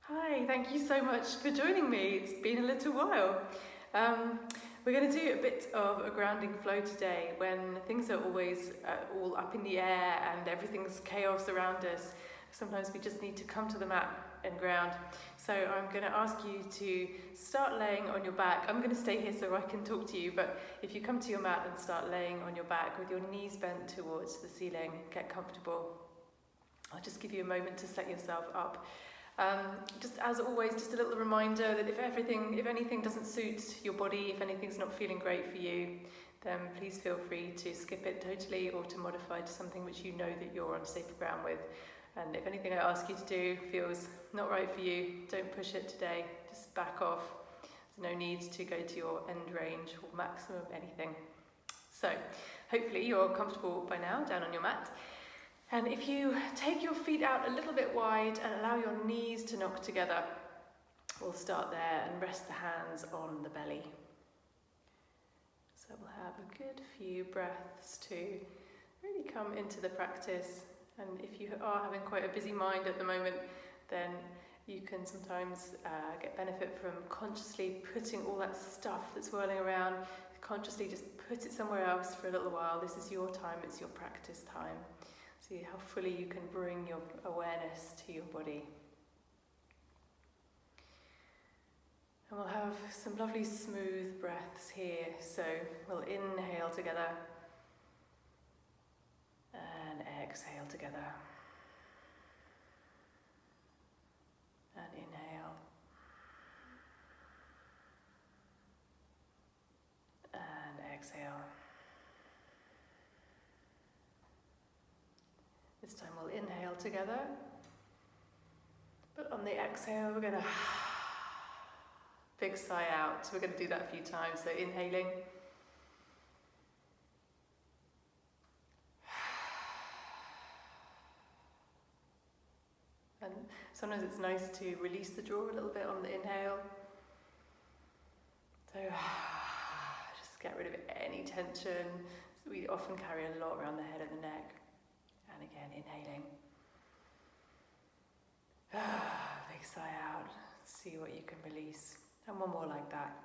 Hi, thank you so much for joining me. It's been a little while. We're going to do a bit of a grounding flow today when things are always all up in the air and everything's chaos around us. Sometimes we just need to come to the mat and ground. So I'm going to ask you to start laying on your back. I'm going to stay here so I can talk to you, but if you come to your mat and start laying on your back with your knees bent towards the ceiling, get comfortable. I'll just give you a moment to set yourself up. Just as always, just a little reminder that if anything doesn't suit your body, if anything's not feeling great for you, then please feel free to skip it totally or to modify to something which you know that you're on safer ground with. And if anything I ask you to do feels not right for you, don't push it today, just back off. There's no need to go to your end range or maximum anything. So hopefully you're comfortable by now down on your mat. And if you take your feet out a little bit wide and allow your knees to knock together, we'll start there and rest the hands on the belly. So we'll have a good few breaths to really come into the practice. And if you are having quite a busy mind at the moment, then you can sometimes get benefit from consciously putting all that stuff that's whirling around, consciously just put it somewhere else for a little while. This is your time, it's your practice time. See how fully you can bring your awareness to your body. And we'll have some lovely smooth breaths here. So we'll inhale together and exhale together. And inhale. And exhale. This time we'll inhale together, but on the exhale we're going to big sigh out. So we're going to do that a few times. So inhaling. And sometimes it's nice to release the jaw a little bit on the inhale. So just get rid of any tension. So we often carry a lot around the head of the neck. And again, inhaling. Big sigh out. See what you can release. And one more like that.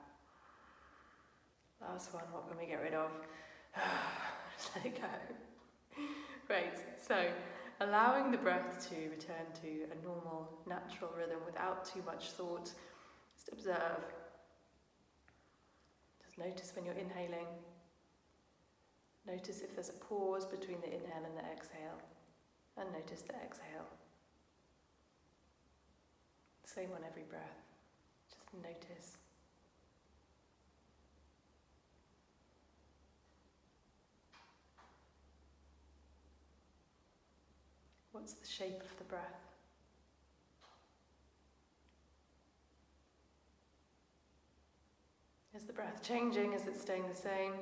Last one, what can we get rid of? Just let it go. Great. So, allowing the breath to return to a normal, natural rhythm without too much thought. Just observe. Just notice when you're inhaling. Notice if there's a pause between the inhale and the exhale, and notice the exhale. Same on every breath, just notice. What's the shape of the breath? Is the breath changing? Is it staying the same?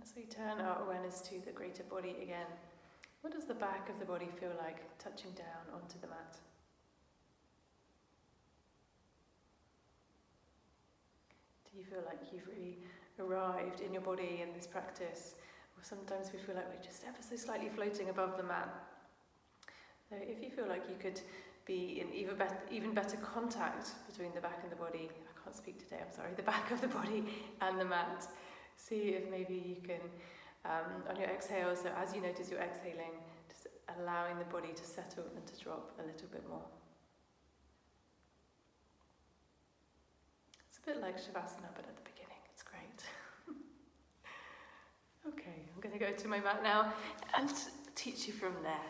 As we turn our awareness to the greater body again, what does the back of the body feel like touching down onto the mat? Do you feel like you've really arrived in your body in this practice? Or sometimes we feel like we're just ever so slightly floating above the mat. So if you feel like you could be in even better contact between the back and the body, I can't speak today, I'm sorry, the back of the body and the mat. See if maybe you can, on your exhale, so as you notice you're exhaling, just allowing the body to settle and to drop a little bit more. It's a bit like Shavasana, but at the beginning, it's great. Okay, I'm going to go to my mat now and teach you from there.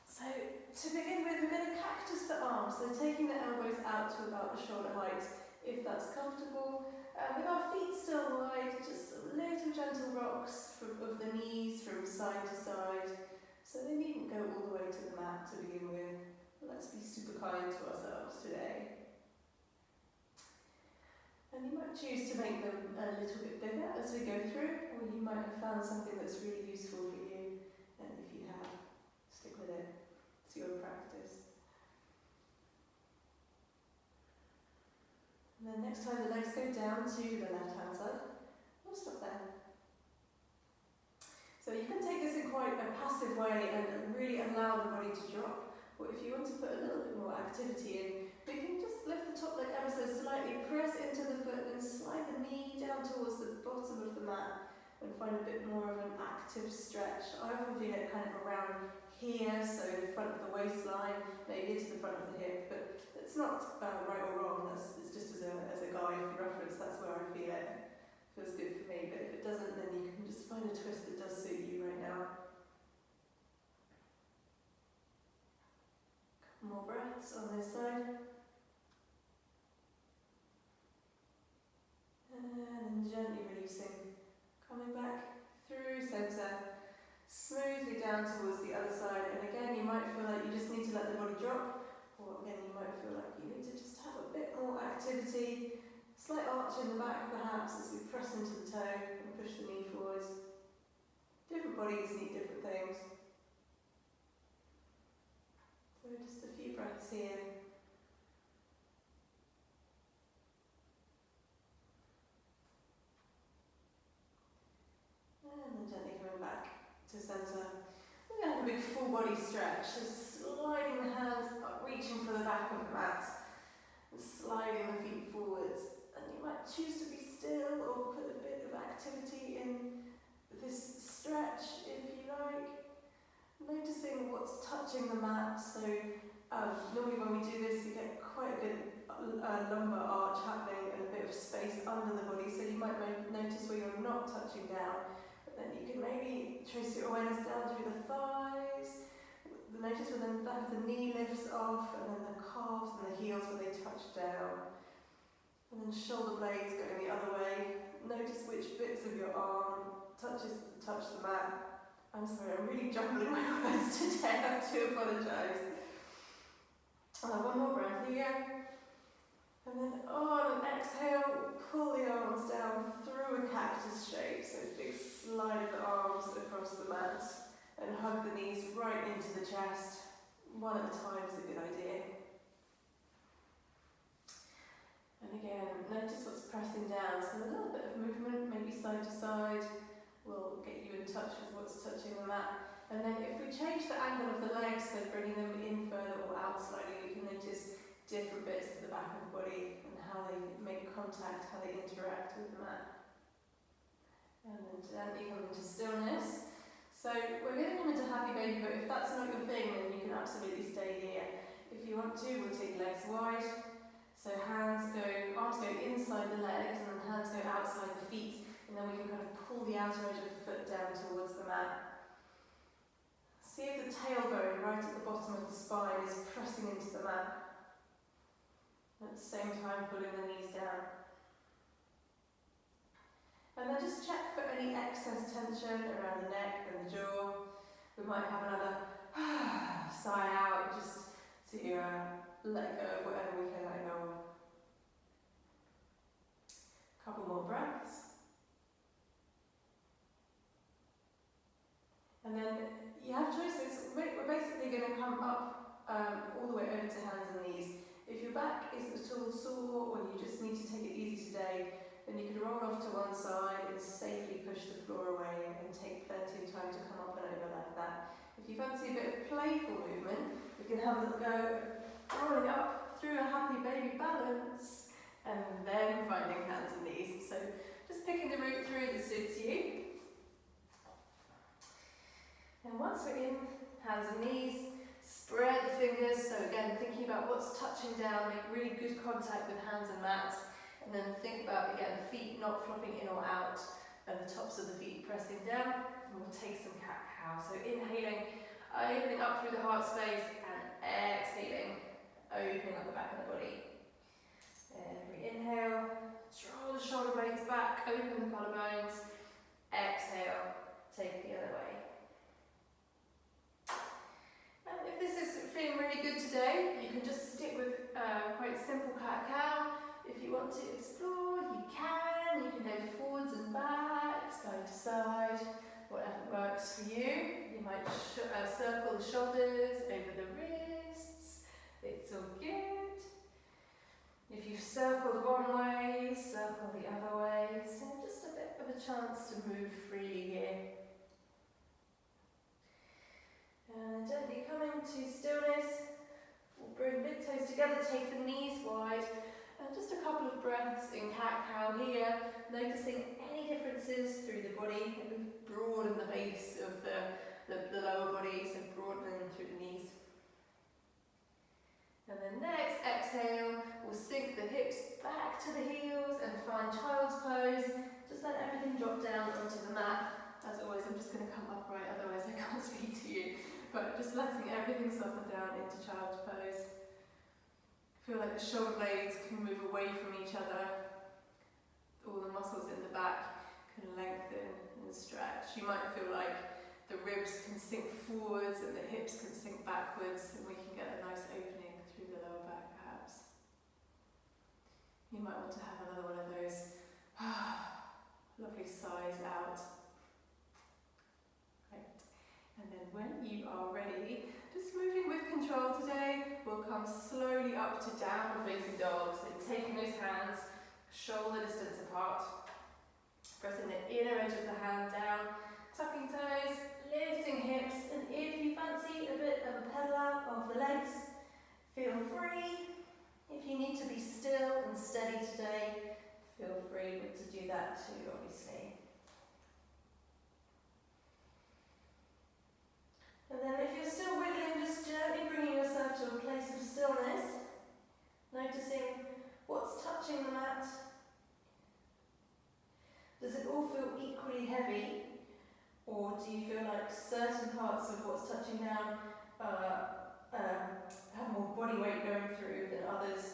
So, to begin with, we're going to cactus the arms, so taking the elbows out to about the shoulder height, if that's comfortable. With our feet still wide, just some little gentle rocks of the knees from side to side. So they needn't go all the way to the mat to begin with. Let's be super kind to ourselves today. And you might choose to make them a little bit bigger as we go through, or you might have found something that's really useful for you, and if you have, stick with it. It's your practice. then next time the legs go down to the left hand side, we'll stop there. So you can take this in quite a passive way and really allow the body to drop. Or if you want to put a little bit more activity in, we can just lift the top leg ever so slightly, press into the foot and slide the knee down towards the bottom of the mat and find a bit more of an active stretch. I often feel it kind of around here, so the front of the waistline, maybe into the front of the hip, but it's not right or wrong, it's just as a guide for reference, that's where I feel it. Feels good for me, but if it doesn't, then you can just find a twist that does suit you right now. Couple more breaths on this side. And then gently releasing, coming back through centre, smoothly down towards the other side. And again, you might feel like you just need to let the body drop, or again, you might feel like you need to just have a bit more activity. Slight arch in the back perhaps as we press into the toe and push the knee forwards. Different bodies need different things. So just a few breaths here. And then gently coming back to centre. We're going to have a big full body stretch. Just sliding the hands up, reaching for the back of the mat. And sliding the feet forwards. You might choose to be still or put a bit of activity in this stretch if you like. Noticing what's touching the mat. So normally when we do this we get quite a good lumbar arch happening and a bit of space under the body, so you might notice where you're not touching down, but then you can maybe trace your awareness down through the thighs. Notice where the back of the knee lifts off, and then the calves and the heels where they touch down. And then shoulder blades going the other way. Notice which bits of your arm touch the mat. I'm sorry, I'm really jumbling my words today, I have to apologise. One more breath here. And then on an exhale, pull the arms down through a cactus shape. So a big slide of the arms across the mat. And hug the knees right into the chest. One at a time is a good idea. And again, notice what's pressing down. So a little bit of movement, maybe side to side, will get you in touch with what's touching the mat. And then if we change the angle of the legs, so bringing them in further or out slightly, we can notice different bits of the back of the body and how they make contact, how they interact with the mat. And then gently come into stillness. So we're going to come into happy baby, but if that's not your thing, then you can absolutely stay here. If you want to, we'll take legs wide. So arms go inside the legs, and then hands go outside the feet, and then we can kind of pull the outer edge of the foot down towards the mat. See if the tailbone right at the bottom of the spine is pressing into the mat. At the same time pulling the knees down. And then just check for any excess tension around the neck and the jaw. We might have another sigh out just to let go of whatever we can let go of. Couple more breaths. And then you have choices. We're basically going to come up all the way over to hands and knees. If your back is at all sore or you just need to take it easy today, then you can roll off to one side and safely push the floor away and take plenty of time to come up and over like that. If you fancy a bit of playful movement, we can have a little go rolling up through a happy baby balance and then finding hands and knees. So just picking the route through that suits you. And once we're in hands and knees, spread the fingers. So again, thinking about what's touching down, make really good contact with hands and mat. And then think about, again, the feet not flopping in or out, and the tops of the feet pressing down. And we'll take some cat-cow. So inhaling, opening up through the heart space, and exhaling, opening up the back of the body. Every inhale, draw the shoulder blades back, open the collarbones. Exhale, take it the other way. And if this is feeling really good today, you can just stick with quite simple cat-cow. If you want to explore, you can. You can go forwards and back, side to side, whatever works for you. You might circle the shoulders over the wrists. It's all good. breaths in cat-cow here, noticing any differences through the body. Maybe broaden the base of the lower body, so broadening through the knees. And then next, exhale, we'll sink the hips back to the heels and find child's pose. Just let everything drop down onto the mat. As always, I'm just going to come upright, otherwise I can't speak to you. But just letting everything soften down into child's pose. Feel like the shoulder blades can move away from each other. All the muscles in the back can lengthen and stretch. You might feel like the ribs can sink forwards and the hips can sink backwards, and we can get a nice opening through the lower back perhaps. You might want to have another one of those lovely sighs out. Great. And then when you are ready, just moving with control today, we'll come slowly up to downward facing dog. So taking those hands shoulder distance apart, pressing the inner edge of the hand down, tucking toes, lifting hips, and if you fancy a bit of a pedal out of the legs, feel free. If you need to be still and steady today, feel free to do that too, obviously. And then if you're still wiggling, just gently bringing yourself to a place of stillness, noticing what's touching the mat. Does it all feel equally heavy? Or do you feel like certain parts of what's touching down have more body weight going through than others?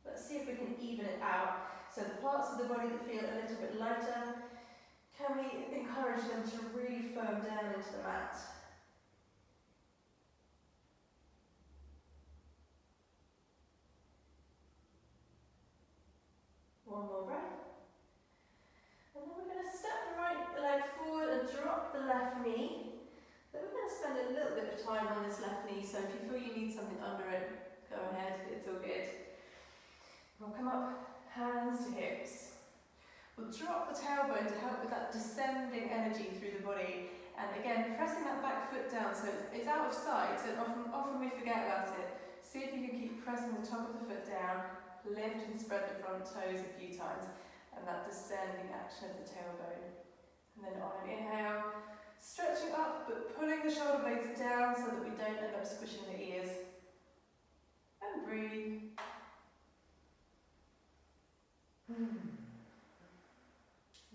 Let's see if we can even it out. So the parts of the body that feel a little bit lighter, can we encourage them to really firm down into the mat? One more breath. And then we're going to step the right leg forward and drop the left knee. But we're going to spend a little bit of time on this left knee, so if you feel you need something under it, go ahead, it's all good. We'll come up, hands to hips. We'll drop the tailbone to help with that descending energy through the body. And again, pressing that back foot down so it's out of sight, and often we forget about it. See if you can keep pressing the top of the foot down, lift and spread the front toes a few times, and that descending action of the tailbone. And then on an inhale, stretching up but pulling the shoulder blades down so that we don't end up squishing the ears. And breathe.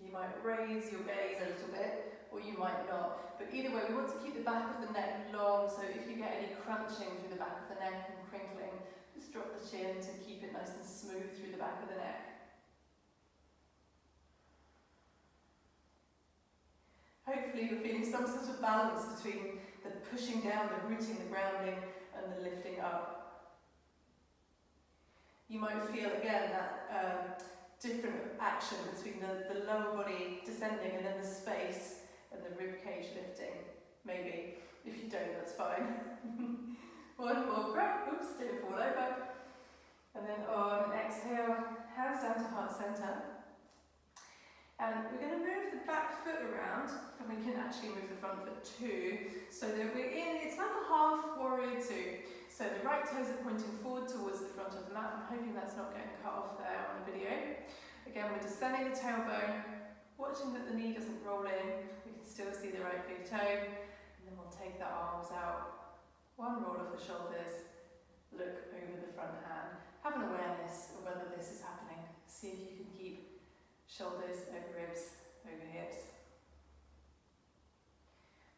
You might raise your gaze a little bit, or you might not. But either way, we want to keep the back of the neck long, so if you get any crunching through the back of the neck and crinkling, just drop the chin to keep it nice and smooth through the back of the neck. Hopefully you're feeling some sort of balance between the pushing down, the rooting, the grounding, and the lifting up. You might feel again that different action between the lower body descending and then the space and the rib cage lifting, maybe. If you don't, that's fine. One more breath, oops, didn't fall over. And then on an exhale, hands down to heart center. And we're going to move the back foot around, and we can actually move the front foot too, so that we're in, it's like a half warrior two. So the right toes are pointing forward towards the front of the mat. I'm hoping that's not getting cut off there on the video. Again, we're descending the tailbone, watching that the knee doesn't roll in. We can still see the right big toe, and then we'll take the arms out. One roll of the shoulders, look over the front hand. Have an awareness of whether this is happening. See if you can keep shoulders over ribs, over hips.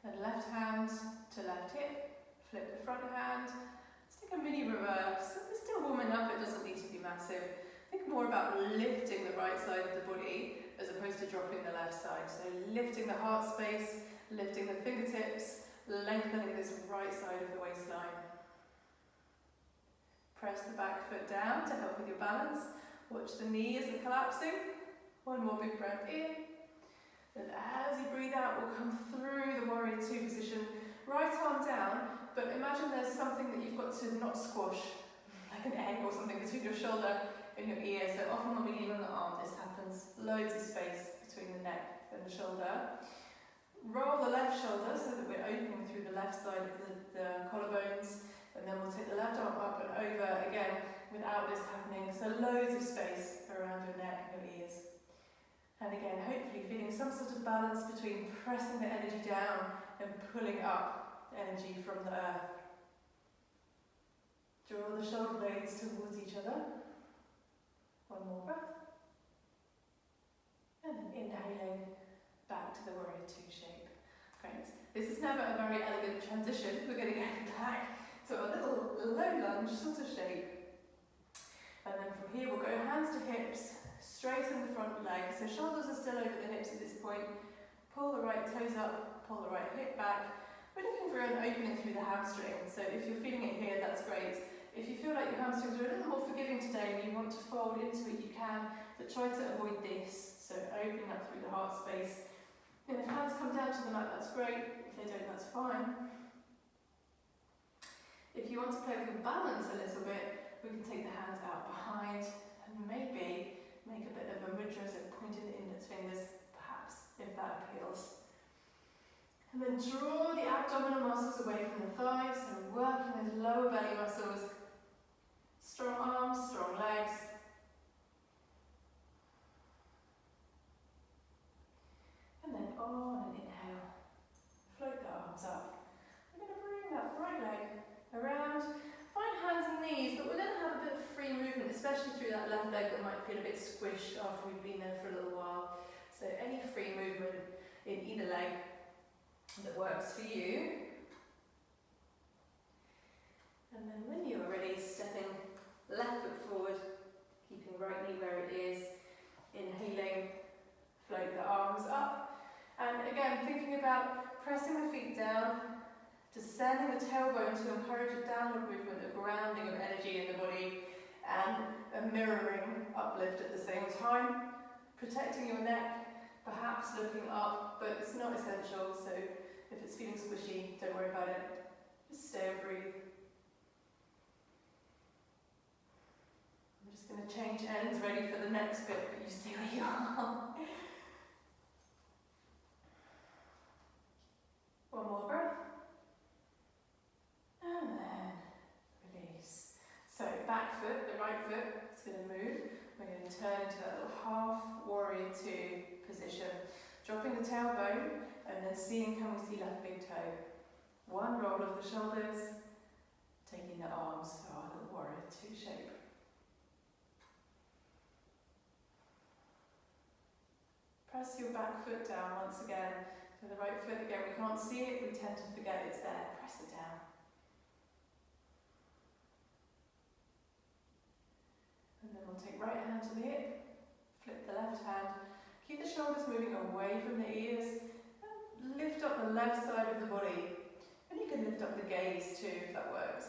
Then left hand to left hip, flip the front hand. Let's take a mini reverse. We're still warming up, it doesn't need to be massive. Think more about lifting the right side of the body as opposed to dropping the left side. So lifting the heart space, lifting the fingertips, lengthening this right side of the waistline. Press the back foot down to help with your balance. Watch the knee as it collapsing. One more big breath in. Then as you breathe out, we'll come through the warrior two position. Right arm down, but imagine there's something that you've got to not squash, like an egg or something between your shoulder and your ear. So often when we lean on the arm, this happens. Loads of space between the neck and the shoulder. Roll the left shoulder so that we're opening through the left side of the collarbones. And then we'll take the left arm up and over again without this happening. So loads of space again, hopefully feeling some sort of balance between pressing the energy down and pulling up energy from the earth. Draw the shoulder blades towards each other. One more breath. And then inhaling back to the warrior two shape. Great. This is never a very elegant transition. We're going to go back to a little low lunge sort of shape. And then from here we'll go hands to hips, straighten the front leg. So shoulders are still over the hips at this point. Pull the right toes up, pull the right hip back. We're looking for an opening through the hamstring. So if you're feeling it here, that's great. If you feel like your hamstrings are a little more forgiving today and you want to fold into it, you can, but try to avoid this. So opening up through the heart space. And if hands come down to the mat, that's great. If they don't, that's fine. If you want to play with your balance a little bit, we can take the hands out behind and maybe make a bit of a mudra, so pointing the index fingers, perhaps, if that appeals. And then draw the abdominal muscles away from the thighs, so working those lower belly muscles. Strong arms, strong legs. And then on an inhale, float the arms up. We're going to bring that right leg around. Find hands and knees, but we're going to have a bit of free movement, especially through that left leg that might feel a bit squished after we've been there for a little while. So any free movement in either leg that works for you. And then when you are ready, stepping left foot forward, keeping right knee where it is, inhaling, float the arms up. And again, thinking about pressing the feet down, descending the tailbone to encourage a downward movement, a grounding of energy in the body, and a mirroring uplift at the same time. Protecting your neck, perhaps looking up, but it's not essential, so if it's feeling squishy, don't worry about it. Just stay and breathe. I'm just going to change ends, ready for the next bit, but you see where you are. One more breath. And then release. So back foot, the right foot, is going to move. We're going to turn into that little half warrior two position. Dropping the tailbone and then seeing, can we see left big toe? One roll of the shoulders, taking the arms to our little warrior two shape. Press your back foot down once again. So the right foot again, we can't see it, we tend to forget it's there. Press it down. And then we'll take right hand to the hip, flip the left hand. Keep the shoulders moving away from the ears. And lift up the left side of the body. And you can lift up the gaze too, if that works.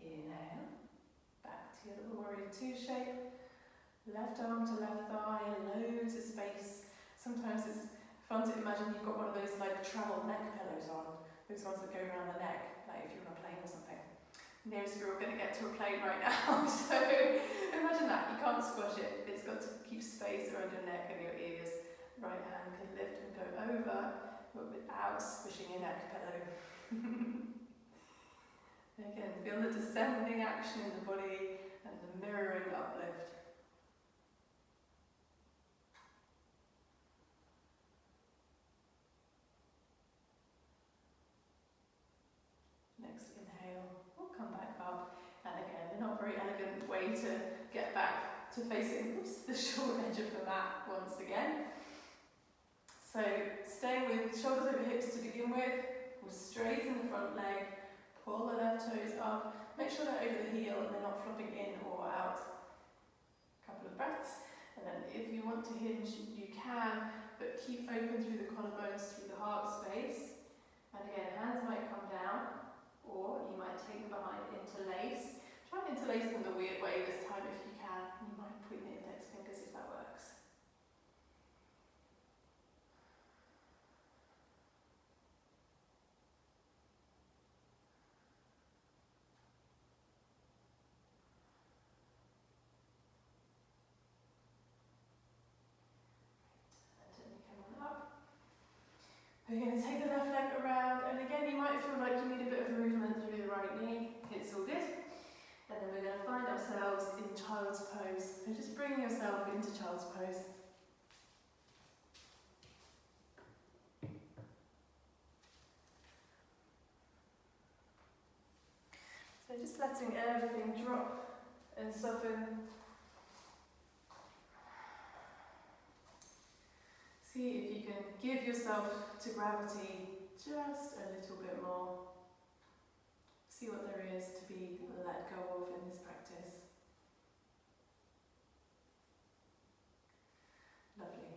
Inhale, back to your little warrior two shape. Left arm to left thigh, loads of space. Sometimes it's fun to imagine you've got one of those like travel neck pillows on, those ones that go around the neck, like if you're on a plane or something. Nearest we're all going to get to a plane right now, so imagine that, you can't squash it, it's got to keep space around your neck and your ears. Right hand can lift and go over, but without squishing your neck pillow. Again, feel the descending action in the body and the mirroring uplift. Next inhale, we'll come back up. And again, not a very elegant way to get back to facing the short edge of the mat once again. So staying with shoulders over hips to begin with, we'll straighten the front leg. Pull the left toes up, make sure they're over the heel and they're not flopping in or out. A couple of breaths, and then if you want to hinge, you can, but keep open through the collarbones, through the heart space. And again, hands might come down, or you might take them behind, interlace. Try and interlace them the weird way this time if you can. You might point the index fingers if that works. bringing yourself into child's pose. So just letting everything drop and soften. See if you can give yourself to gravity just a little bit more. See what there is to be let go of in this practice. Lovely.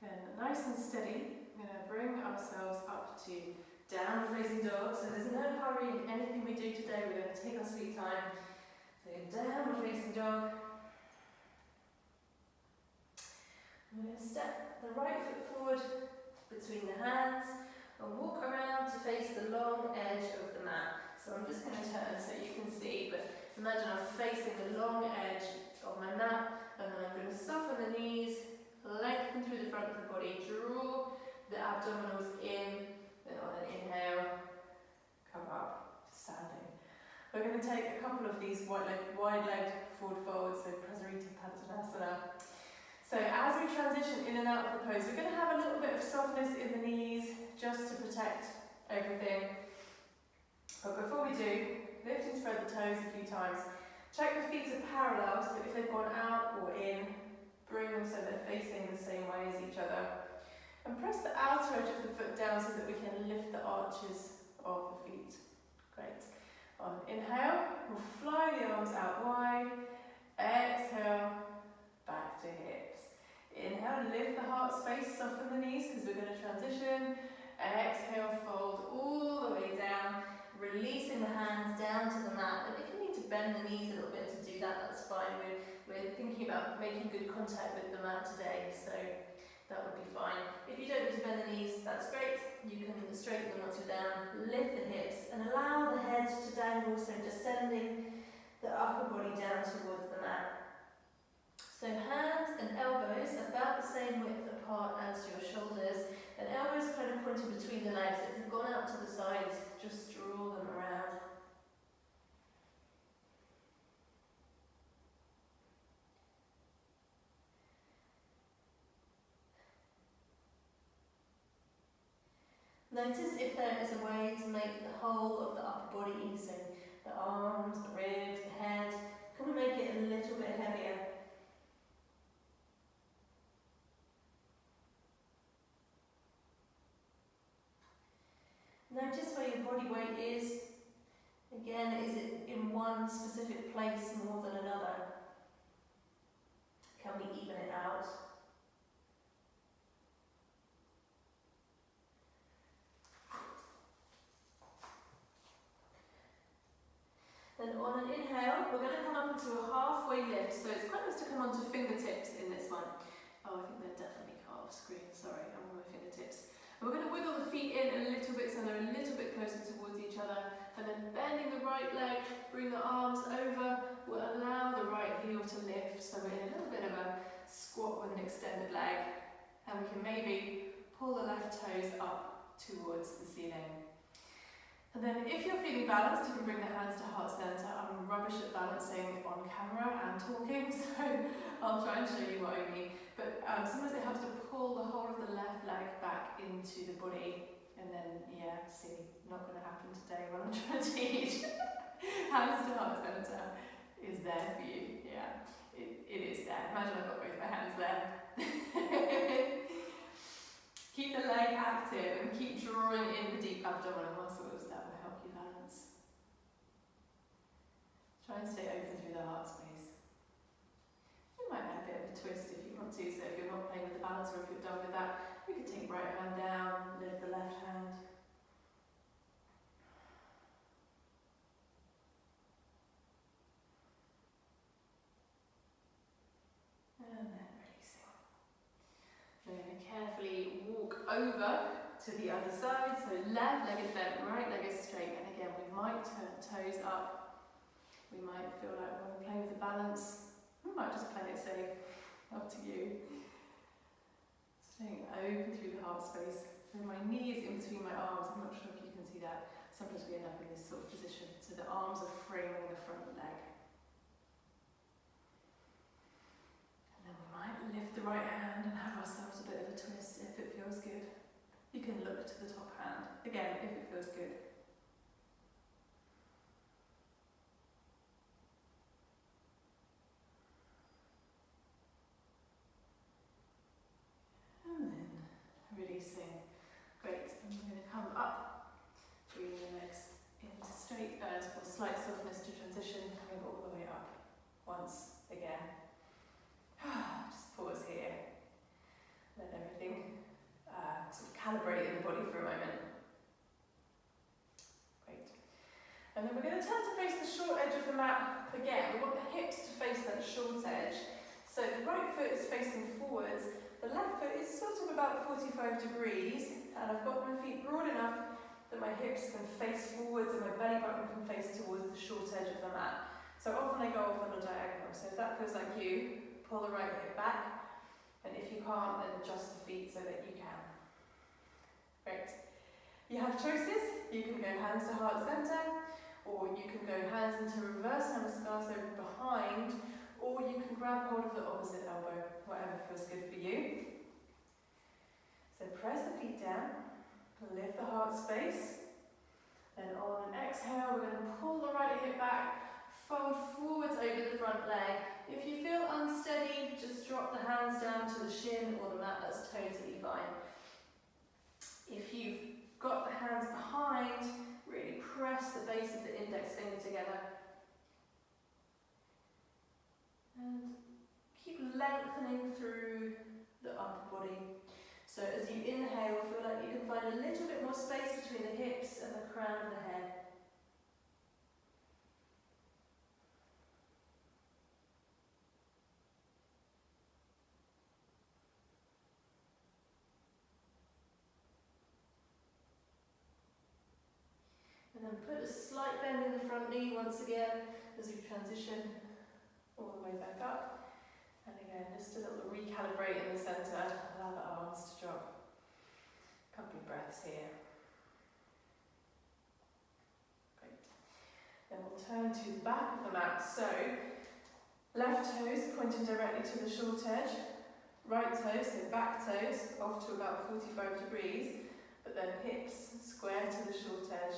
Then nice and steady, we're going to bring ourselves up to down facing dog. So there's no hurry in anything we do today. We're going to take our sweet time. So down facing dog. We're going to step the right foot forward between the hands and walk around to face the long edge of the mat. So I'm just going to turn so you can see, but imagine I'm facing the long edge of my mat, and then I'm going to soften the knees, lengthen through the front of the body, draw the abdominals in, then on an inhale, come up, standing. We're going to take a couple of these wide-legged forward folds, so Prasarita Padottanasana. So as we transition in and out of the pose, we're going to have a little bit of softness in the knees, just to protect everything. But before we do, lift and spread the toes a few times. Check the feet are parallel, so if they've gone out or in, bring them so they're facing the same way as each other. And press the outer edge of the foot down so that we can lift the arches of the feet. Great. On inhale, we'll fly the arms out wide. Exhale, back to hips. Inhale, lift the heart space, soften the knees because we're going to transition. Exhale, fold all the way down. Releasing the hands down to the mat, and if you need to bend the knees a little bit to do that, that's fine. We're thinking about making good contact with the mat today, so that would be fine. If you don't need to bend the knees, that's great. You can straighten them once you're down, lift the hips, and allow the head to dangle, so descending the upper body down towards the mat. So hands and elbows about the same width apart as your shoulders, and elbows kind of pointing between the legs. If you've gone out to the sides, just draw them around. Notice if there is a way to make the whole of the upper body, so the arms, the ribs, the head, kind of make it a little bit heavier. Notice where your body weight is. Again, is it in one specific place more than another? Can we even it out? Then on an inhale, we're going to come up into a halfway lift. So it's quite nice to come onto fingertips in this one. Oh, I think they're definitely calves. Screen. Sorry, I'm on my fingertips. And we're going to wiggle the feet in a little bit so they're a little bit closer towards each other. And then bending the right leg, bring the arms over, will allow the right heel to lift. So we're in a little bit of a squat with an extended leg. And we can maybe pull the left toes up towards the ceiling. And then if you're feeling balanced, you can bring the hands to heart center. I'm rubbish at balancing on camera and talking, so I'll try and show you what I mean. But sometimes it helps to pull the whole of the left leg back into the body. And then, yeah, see, not going to happen today when I'm trying to teach. Hands to heart center is there for you. Yeah, it is there. Imagine I've got both my hands there. Keep the leg active and keep drawing in the deep abdominal muscles. That will help you balance. Try and stay open through the heart space. You might add a bit of a twist if you want to, so if you're not playing with the balance or if you're done with that, you can take right hand down, lift the left hand. And then releasing. We're going to carefully walk over to the other side, so left leg is bent, right leg is straight, and again we might turn toes up, we might feel like we want to play with the balance, we might just play it safe, up to you. Staying open through the heart space, and my knee is in between my arms. I'm not sure if you can see that, sometimes we end up in this sort of position, so the arms are framing the front leg. Again, if it feels good. And then releasing. Great. And we're going to come up, bring the legs into straight as for slight softness to transition, coming all the way up. Once again. Just pause here. Let everything sort of calibrate in the body for a moment. Great. And then we're going to turn to face the short edge of the mat again. We want the hips to face that short edge. So the right foot is facing forwards. The left foot is sort of about 45 degrees, and I've got my feet broad enough that my hips can face forwards and my belly button can face towards the short edge of the mat. So often I go off on a diagonal. So if that feels like you, pull the right hip back, and if you can't, then adjust the feet so that you can. Great. You have choices. You can go hands to heart center, or you can go hands into reverse namaskar, so behind, or you can grab hold of the opposite elbow, whatever feels good for you. So press the feet down, lift the heart space, then on an exhale, we're going to pull the right hip back, fold forwards over the front leg. If you feel unsteady, just drop the hands down to the shin or the mat, that's totally fine. If you've got the hands behind, really press the base of the index finger together. And keep lengthening through the upper body. So as you inhale, feel like you can find a little bit more space between the hips and the crown of the head. And then put a slight bend in the front knee once again as you transition all the way back up. And again, just a little recalibrate in the centre, allow the arms to drop. A couple of breaths here. Great. Then we'll turn to the back of the mat. So, left toes pointing directly to the short edge, right toes, so back toes, off to about 45 degrees, but then hips square to the short edge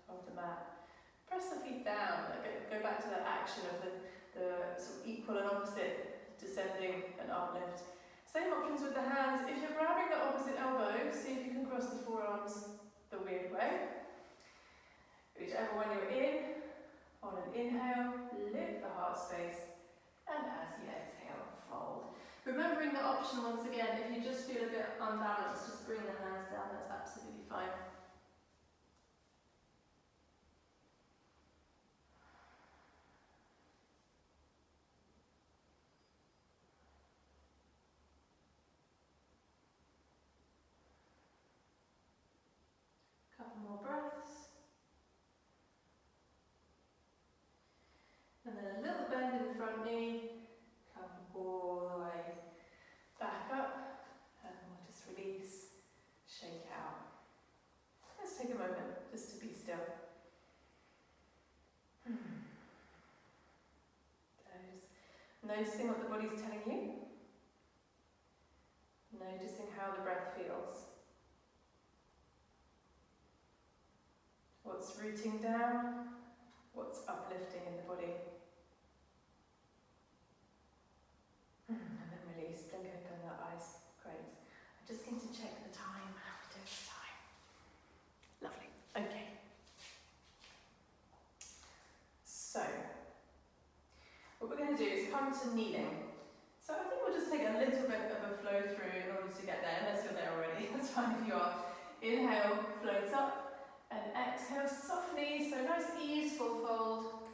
of the mat. Press the feet down, go back to that action of the sort of equal and opposite descending and uplift. Same options with the hands. If you're grabbing the opposite elbow, see if you can cross the forearms the weird way. Whichever one you're in, on an inhale, lift the heart space, and as you exhale, fold. Remembering the option once again, if you just feel a bit unbalanced, just bring the hands down, that's absolutely fine. More breaths. And then a little bend in the front knee, come all the way back up, and we'll just release, shake out. Let's take a moment just to be still. Noticing what the body's telling you. Noticing how the breath feels. What's rooting down, what's uplifting in the body. And then release, blink open the eyes. Great. I'm just going to check the time. How are we doing the time? Lovely. Okay. So, what we're going to do is come to kneeling. So I think we'll just take a little bit of a flow through in order to get there, unless you're there already. That's fine if you are. Inhale, float up. And exhale softly, so nice easeful fold.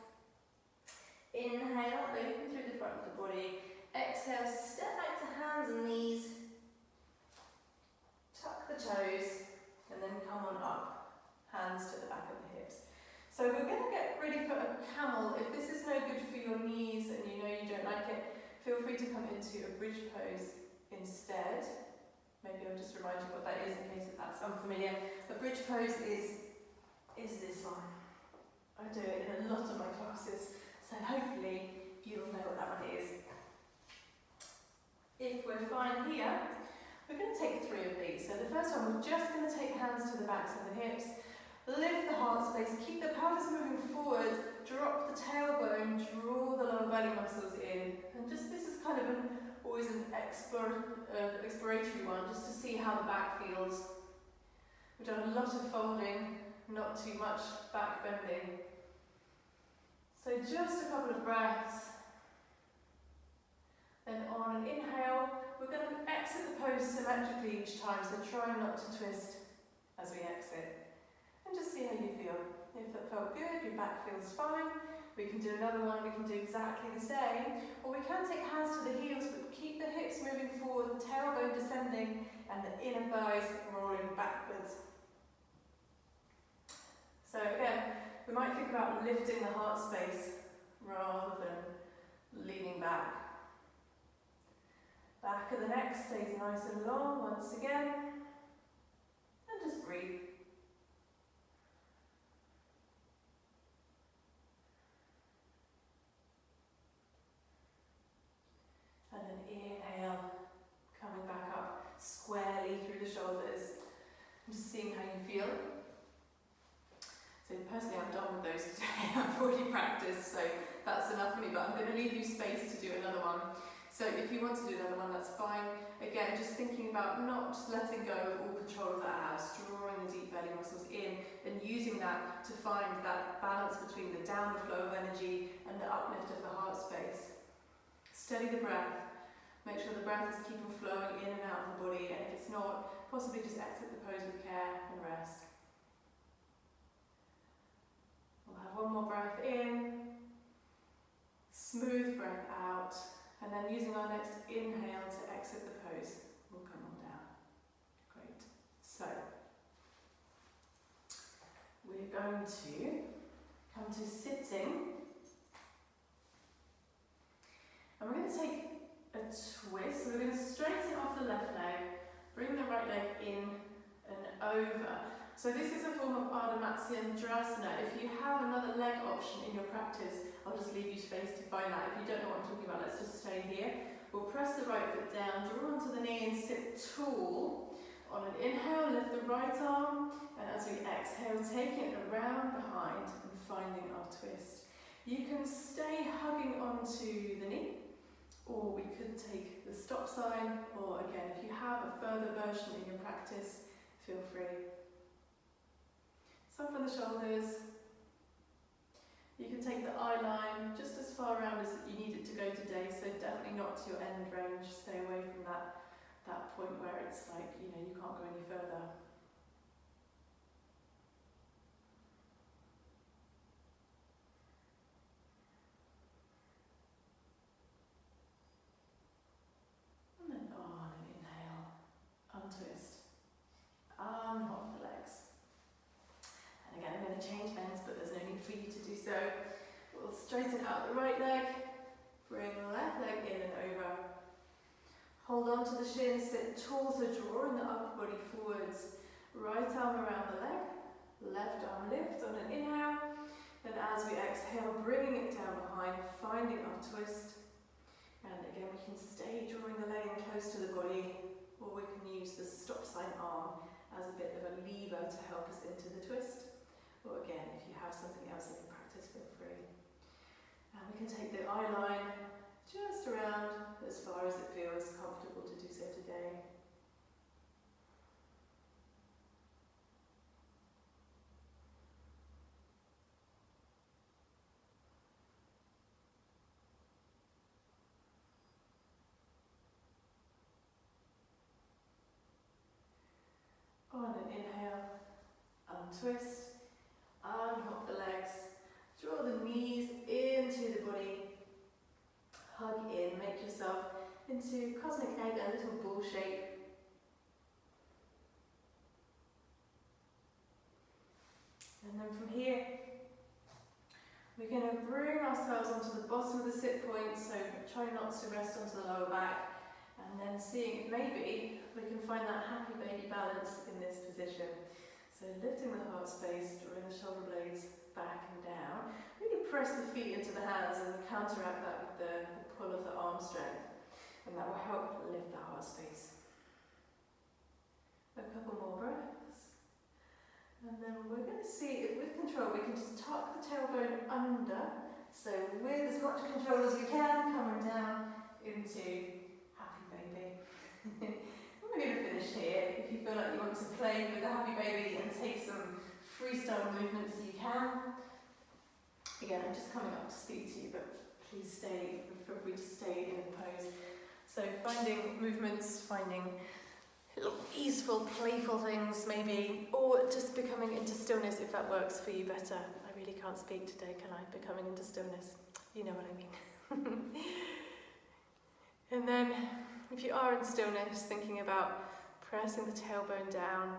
Inhale, open through the front of the body. Exhale, step back to hands and knees. Tuck the toes, and then come on up. Hands to the back of the hips. So we're going to get ready for a camel. If this is no good for your knees and you know you don't like it, feel free to come into a bridge pose instead. Maybe I'll just remind you what that is in case that's unfamiliar. A bridge pose is this one. I do it in a lot of my classes, so hopefully you'll know what that one is. If we're fine here, we're going to take 3 of these. So the first one, we're just going to take hands to the backs of the hips, lift the heart space, keep the pelvis moving forward, drop the tailbone, draw the lower belly muscles in, and just this is kind of always an exploratory one, just to see how the back feels. We've done a lot of folding, not too much back bending. So just a couple of breaths. Then on an inhale, we're going to exit the pose symmetrically each time, so try not to twist as we exit. And just see how you feel. If that felt good, your back feels fine, we can do another one, we can do exactly the same. Or we can take hands to the heels, but keep the hips moving forward, the tailbone descending, and the inner thighs rolling backwards. So again, we might think about lifting the heart space rather than leaning back. Back of the neck stays nice and long once again. And just breathe. And then inhale, coming back up squarely through the shoulders. And just seeing how you feel. So personally I'm done with those today. I've already practiced, so that's enough for me, but I'm going to leave you space to do another one. So if you want to do another one, that's fine. Again, just thinking about not just letting go of all control of the abs, drawing the deep belly muscles in, and using that to find that balance between the downward flow of energy and the uplift of the heart space. Steady the breath. Make sure the breath is keeping flowing in and out of the body, and if it's not, possibly just exit the pose with care and rest. We'll have one more breath in, smooth breath out. And then using our next inhale to exit the pose, we'll come on down. Great. So, we're going to come to sitting. And we're going to take a twist. So we're going to straighten off the left leg, bring the right leg in and over. So this is a form of Ardha Matsyendrasana. If you have another leg option in your practice, I'll just leave you space to find that. If you don't know what I'm talking about, let's just stay here. We'll press the right foot down, draw onto the knee and sit tall. On an inhale, lift the right arm, and as we exhale, taking it around behind and finding our twist. You can stay hugging onto the knee, or we could take the stop sign, or again, if you have a further version in your practice, feel free. Soften the shoulders. You can take the eye line just as far around as you need it to go today, so definitely not to your end range. Stay away from that point where it's like, you know, you can't go any further. And then on an inhale, untwist, unhop the legs. And again, I'm going to change ends, but there's no need for you to do so. We'll straighten out the right leg, bring the left leg in and over. Hold on to the shin, sit tall, so drawing the upper body forwards. Right arm around the leg, left arm lift on an inhale. Then as we exhale, bringing it down behind, finding our twist. And again, we can stay drawing the leg in close to the body, or we can use the stop sign arm as a bit of a lever to help us into the twist. Or again, if you have something else in your practice, feel free. And we can take the eye line just around as far as it feels comfortable to do so today. On an inhale, untwist, unhook the legs, draw the knees into the body, hug in, make yourself into cosmic egg, a little ball shape. And then from here, we're going to bring ourselves onto the bottom of the sit point, so try not to rest onto the lower back. And then seeing if maybe we can find that happy baby balance in this position. So lifting the heart space, drawing the shoulder blades back and down. Really press the feet into the hands and counteract that with the pull of the arm strength. And that will help lift the heart space. A couple more breaths. And then we're going to see if with control we can just tuck the tailbone under. So with as much control as we can, coming down into happy baby. And we're going to finish here. If you feel like you want to play with the happy baby and take some freestyle movements, you can. Again, I'm just coming up to speak to you, but please feel free to stay in the pose. So finding movements, finding little easeful, playful things maybe, or just becoming into stillness if that works for you better. I really can't speak today, can I? Becoming into stillness. You know what I mean. And then, if you are in stillness, thinking about pressing the tailbone down,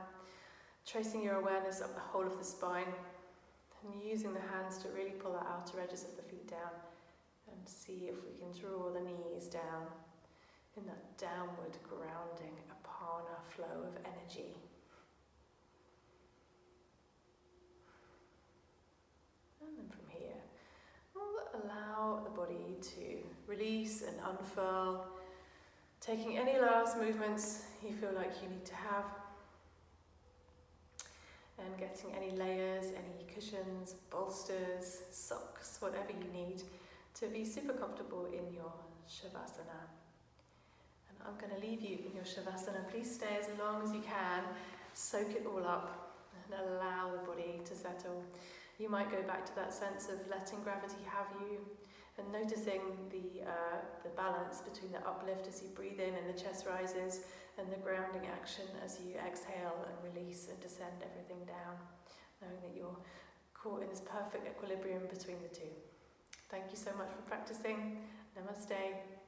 tracing your awareness up the whole of the spine, and using the hands to really pull the outer edges of the feet down, and see if we can draw the knees down in that downward grounding, apana flow of energy. And then from here, we'll allow the body to release and unfurl, taking any last movements you feel like you need to have, and getting any layers, any cushions, bolsters, socks, whatever you need to be super comfortable in your Shavasana. And I'm going to leave you in your Shavasana. Please stay as long as you can, soak it all up and allow the body to settle. You might go back to that sense of letting gravity have you and noticing the balance between the uplift as you breathe in and the chest rises, and the grounding action as you exhale and release and descend everything down, knowing that you're caught in this perfect equilibrium between the two. Thank you so much for practicing. Namaste.